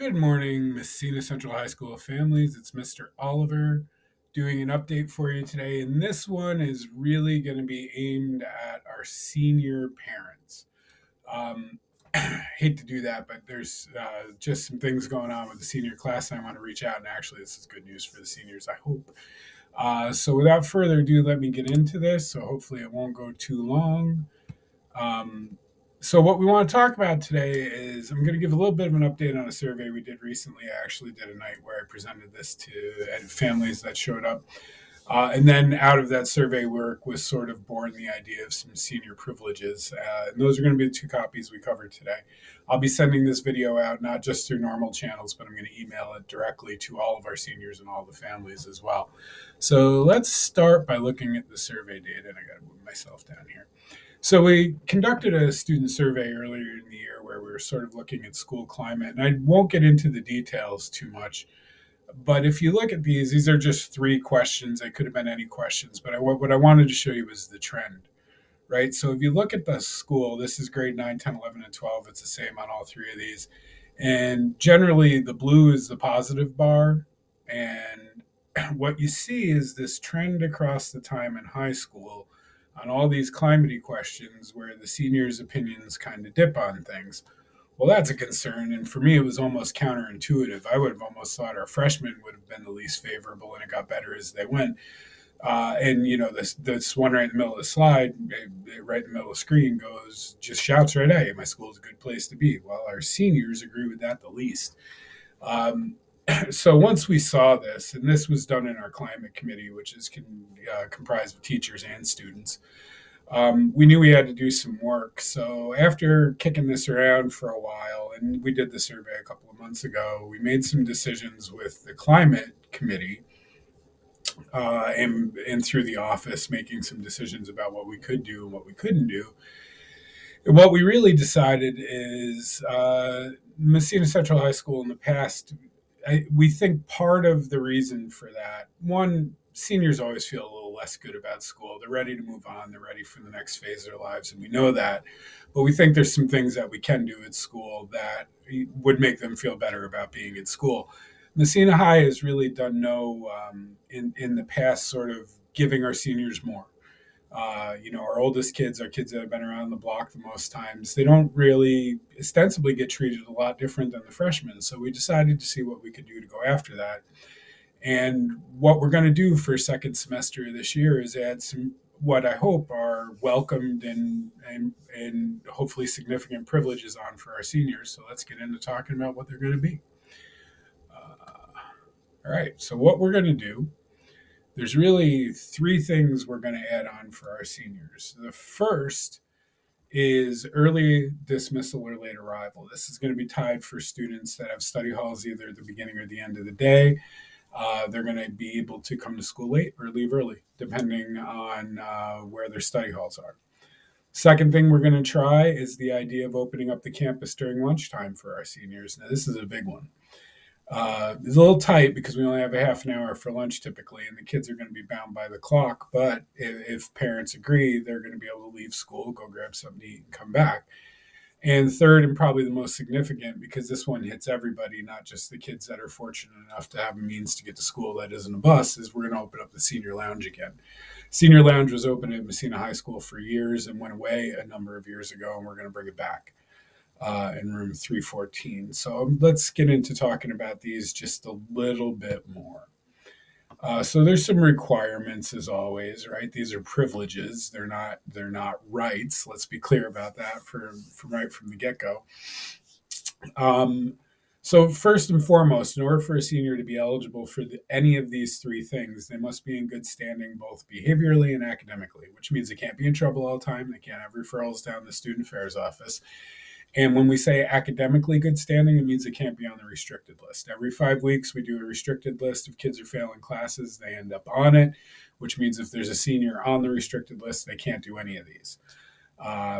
Good morning, Messina Central High School families. It's Mr. Oliver doing an update for you today. And this one is really going to be aimed at our senior parents. Um, hate to do that, but there's just some things going on with the senior class. And I want to reach out. And actually, this is good news for the seniors, I hope. So without further ado, let me get into this. So hopefully, it won't go too long. Um, so what we want to talk about today is I'm going to give a little bit of an update on a survey we did recently. I actually did a night where I presented this to families that showed up. And then out of that survey work was sort of born the idea of some senior privileges. And those are going to be the two copies we covered today. I'll be sending this video out not just through normal channels, but I'm going to email it directly to all of our seniors and all the families as well. So let's start by looking at the survey data. And I got to move myself down here. So we conducted a student survey earlier in the year where we were sort of looking at school climate, and I won't get into the details too much. But if you look at these are just three questions. They could have been any questions, but what I wanted to show you was the trend, right? So if you look at the school, this is grade 9, 10, 11, and 12. It's the same on all three of these. And generally, the blue is the positive bar. And what you see is this trend across the time in high school on all these climate questions where the seniors' opinions kind of dip on things. Well, that's a concern. And for me, it was almost counterintuitive. I would have almost thought our freshmen would have been the least favorable, and it got better as they went. And this one right in the middle of the slide, right in the middle of the screen, goes just shouts right at you. My school is a good place to be. Well, our seniors agree with that the least. Um, so once we saw this, and this was done in our climate committee, which is comprised of teachers and students, we knew we had to do some work. So after kicking this around for a while, and we did the survey a couple of months ago, we made some decisions with the climate committee and through the office, making some decisions about what we could do and what we couldn't do. And what we really decided is Messina Central High School in the past, we think part of the reason for that, one, seniors always feel a little less good about school. They're ready to move on. They're ready for the next phase of their lives, and we know that. But we think there's some things that we can do at school that would make them feel better about being at school. Messina High has really done in the past, sort of giving our seniors more. Our oldest kids, our kids that have been around the block the most times, they don't really ostensibly get treated a lot different than the freshmen. So we decided to see what we could do to go after that. And what we're going to do for second semester this year is add some what I hope are welcomed and hopefully significant privileges on for our seniors. So let's get into talking about what they're going to be. All right. So what we're going to do, there's really three things we're going to add on for our seniors. The first is early dismissal or late arrival. This is going to be tied for students that have study halls either at the beginning or the end of the day. They're going to be able to come to school late or leave early, depending on where their study halls are. Second thing we're going to try is the idea of opening up the campus during lunchtime for our seniors. Now, this is a big one. It's a little tight because we only have a half an hour for lunch typically, and the kids are going to be bound by the clock. But if parents agree, they're going to be able to leave school, go grab something to eat, and come back. And third, and probably the most significant, because this one hits everybody, not just the kids that are fortunate enough to have a means to get to school that isn't a bus, is we're going to open up the senior lounge again. Senior lounge was open at Messina High School for years and went away a number of years ago, and we're going to bring it back in room 314. So let's get into talking about these just a little bit more. So there's some requirements as always, right? These are privileges. They're not rights. Let's be clear about that from right from the get-go. So first and foremost, in order for a senior to be eligible for any of these three things, they must be in good standing both behaviorally and academically, which means they can't be in trouble all the time. They can't have referrals down the student affairs office. And when we say academically good standing, it means it can't be on the restricted list. Every 5 weeks, we do a restricted list. If kids are failing classes, they end up on it, which means if there's a senior on the restricted list, they can't do any of these,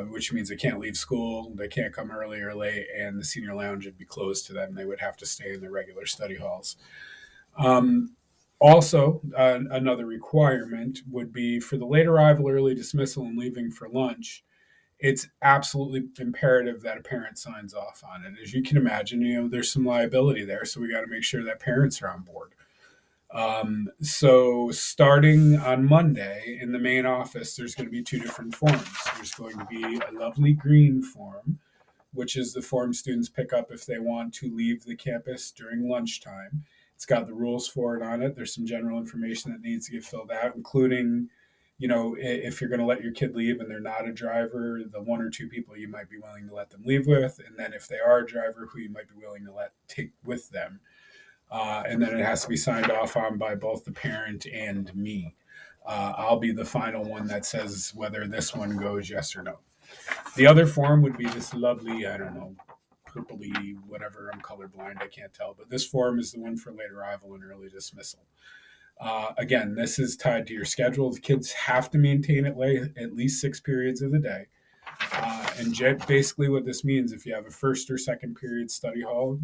which means they can't leave school, they can't come early or late, and the senior lounge would be closed to them. They would have to stay in their regular study halls. Also, another requirement would be for the late arrival, early dismissal, and leaving for lunch. it's absolutely imperative that a parent signs off on it. As you can imagine, there's some liability there, so we got to make sure that parents are on board. So starting on Monday in the main office, there's going to be two different forms. There's going to be a lovely green form, which is the form students pick up if they want to leave the campus during lunchtime. It's got the rules for it on it. There's some general information that needs to get filled out, including, if you're going to let your kid leave and they're not a driver, the one or two people you might be willing to let them leave with, and then if they are a driver, who you might be willing to let take with them. And then it has to be signed off on by both the parent and me. I'll be the final one that says whether this one goes yes or no. The other form would be this lovely, I don't know, purpley, whatever. I'm colorblind, I can't tell. But this form is the one for late arrival and early dismissal. Again, this is tied to your schedule. The kids have to maintain at least 6 periods of the day. And basically, what this means, if you have a first or second period study hall,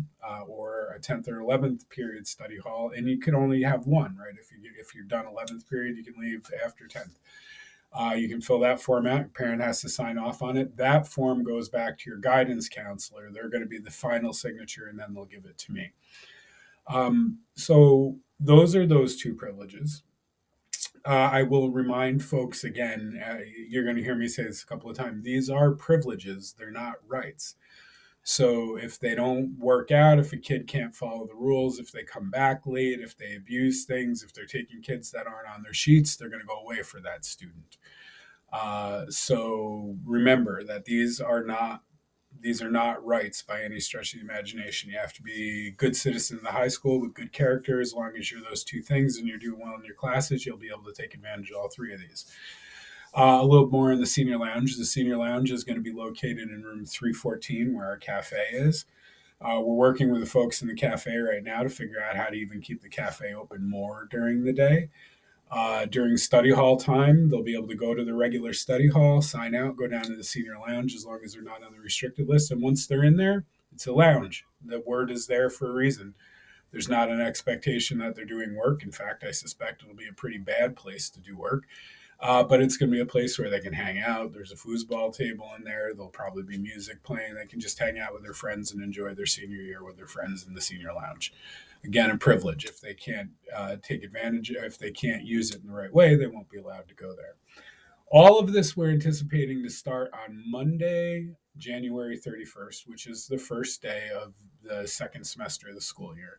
or a 10th or 11th period study hall, and you can only have one, right? If you're done 11th period, you can leave after 10th. You can fill that form out. Your parent has to sign off on it. That form goes back to your guidance counselor. They're going to be the final signature, and then they'll give it to me. So those are those two privileges. I will remind folks again, you're going to hear me say this a couple of times. These are privileges, they're not rights. So if they don't work out, if a kid can't follow the rules, if they come back late, if they abuse things, if they're taking kids that aren't on their sheets, they're going to go away for that student. So remember that these are not rights by any stretch of the imagination. You have to be a good citizen in the high school with good character. As long as you're those two things and you're doing well in your classes, you'll be able to take advantage of all three of these. A little more in the senior lounge. The senior lounge is going to be located in room 314 where our cafe is. We're working with the folks in the cafe right now to figure out how to even keep the cafe open more during the day. During study hall time, they'll be able to go to the regular study hall, sign out, go down to the senior lounge as long as they're not on the restricted list. And once they're in there, it's a lounge. The word is there for a reason. There's not an expectation that they're doing work. In fact, I suspect it'll be a pretty bad place to do work. But it's going to be a place where they can hang out. There's a foosball table in there. There'll probably be music playing. They can just hang out with their friends and enjoy their senior year with their friends in the senior lounge. Again, a privilege. If they can't take advantage, if they can't use it in the right way, they won't be allowed to go there. All of this we're anticipating to start on Monday, January 31st, which is the first day of the second semester of the school year.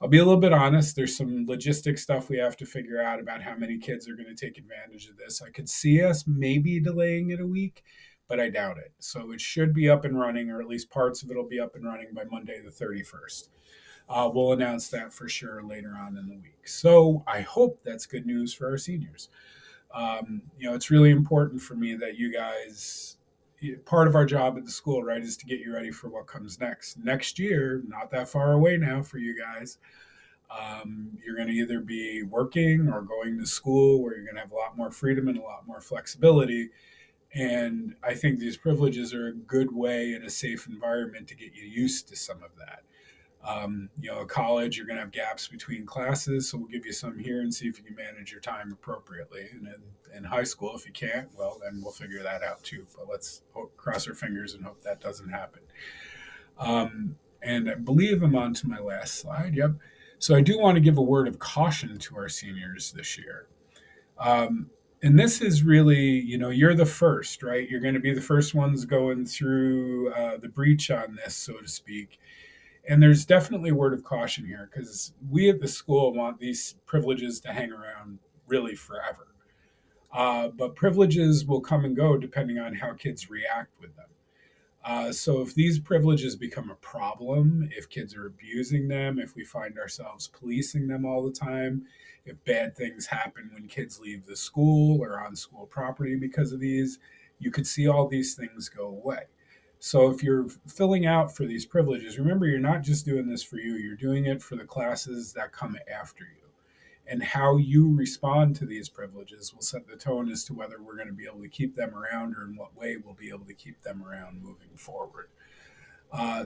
I'll be a little bit honest. There's some logistic stuff we have to figure out about how many kids are going to take advantage of this. I could see us maybe delaying it a week, but I doubt it. So it should be up and running, or at least parts of it will be up and running by Monday the 31st. We'll announce that for sure later on in the week. So I hope that's good news for our seniors. It's really important for me that you guys, part of our job at the school, right, is to get you ready for what comes next. Next year, not that far away now for you guys, you're going to either be working or going to school where you're going to have a lot more freedom and a lot more flexibility. And I think these privileges are a good way in a safe environment to get you used to some of that. College, you're going to have gaps between classes, so we'll give you some here and see if you can manage your time appropriately. And in high school, if you can't, well, then we'll figure that out too. But let's cross our fingers and hope that doesn't happen. And I believe I'm on to my last slide. Yep. So I do want to give a word of caution to our seniors this year. And this is really, you're the first, right? You're going to be the first ones going through the breach on this, so to speak. And there's definitely a word of caution here because we at the school want these privileges to hang around really forever. But privileges will come and go depending on how kids react with them. So if these privileges become a problem, if kids are abusing them, if we find ourselves policing them all the time, if bad things happen when kids leave the school or on school property because of these, you could see all these things go away. So if you're filling out for these privileges, remember you're not just doing this for you, you're doing it for the classes that come after you. And how you respond to these privileges will set the tone as to whether we're going to be able to keep them around or in what way we'll be able to keep them around moving forward.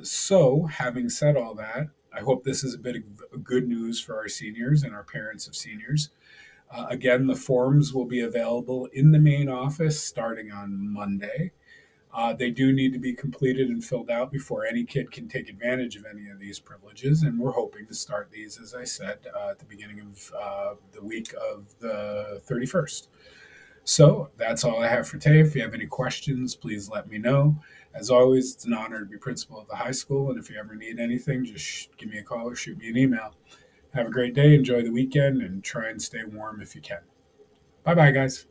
So having said all that, I hope this is a bit of good news for our seniors and our parents of seniors. Again, the forms will be available in the main office starting on Monday. They do need to be completed and filled out before any kid can take advantage of any of these privileges. And we're hoping to start these, as I said, at the beginning of the week of the 31st. So that's all I have for today. If you have any questions, please let me know. As always, it's an honor to be principal of the high school. And if you ever need anything, just give me a call or shoot me an email. Have a great day. Enjoy the weekend and try and stay warm if you can. Bye bye, guys.